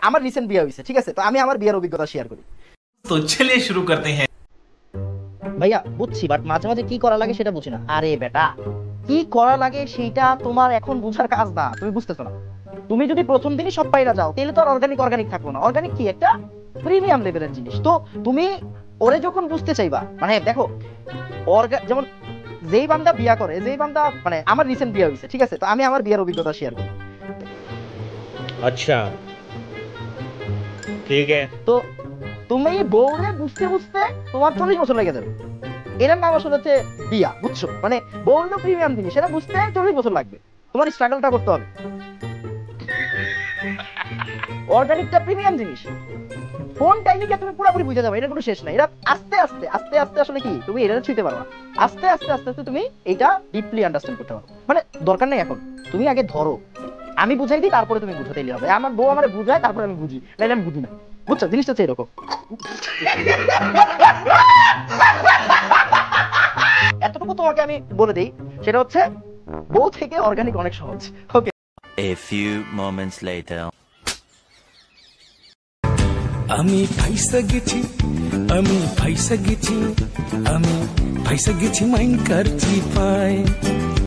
আমার রিসেন্ট বিয়ে হয়েছে, ঠিক আছে? তো আমি আমার বিয়ের অভিজ্ঞতা শেয়ার করি। তো চলিয়ে শুরু করতে হ্যাঁ। ভাইয়া বুঝছি, বাট মাঝে মাঝে কি করা লাগে সেটা বুঝি না। আরে বেটা, কি করা লাগে সেইটা তোমার এখন বুঝার কাজ না, তুমি বুঝতেছো না। তুমি যদি প্রথম দিনই সব পাইরা যাও তাহলে তো আর অর্গানিক থাকলো না। অর্গানিক কি একটা প্রিমিয়াম লেভেলের জিনিস। তো তুমি ওরে যখন বুঝতে চাইবা, মানে দেখো যেমন যেই বান্দা বিয়া করে, যেই বান্দা মানে আমার রিসেন্ট বিয়ে হয়েছে, ঠিক আছে? তো আমি আমার বিয়ের অভিজ্ঞতা শেয়ার করি। अच्छा ठीक है। তো তুমি বউরে বুঝতে বুঝতে তোমার 40 বছর লেগে যাবে। এটার নাম আসলে হচ্ছে বিয়া, বুঝছো? মানে বউ হলো প্রিমিয়াম জিনিস, এটা বুঝতে 40 বছর লাগবে। তোমার স্ট্রাগলটা করতে হবে। অর্গানিকটা প্রিমিয়াম জিনিস, কোন টাইমিংটা তুমি পুরোপুরি বুঝে যাবে, এটা কোনো শেষ নাই। এটা আস্তে আস্তে আস্তে আস্তে আসলে কি তুমি এটা ছুঁতে পারো না। আস্তে আস্তে আস্তে আস্তে তুমি এটা ডিপলি আন্ডারস্ট্যান্ড করতে পারো। মানে দরকার নেই এখন, তুমি আগে ধরো, আমি বুঝাই দিই, তারপরে তুমি বুঝাতে হবে। আমার বউ আমার বুঝায়, তারপরে আমি বুঝি, নাহলে আমি বুঝি না। বুঝছো জিনিসটা হচ্ছে এরকম। এতটুকু তোমাকে আমি বলে দিই, সেটা হচ্ছে বউ থেকে অর্গানিক অনেক সহজ। ওকে। A few moments later. আমি ফাইসা গেছি, আমি ফাইসা গেছি, আমি ফাইসা গেছি মাইন কার চিপায়।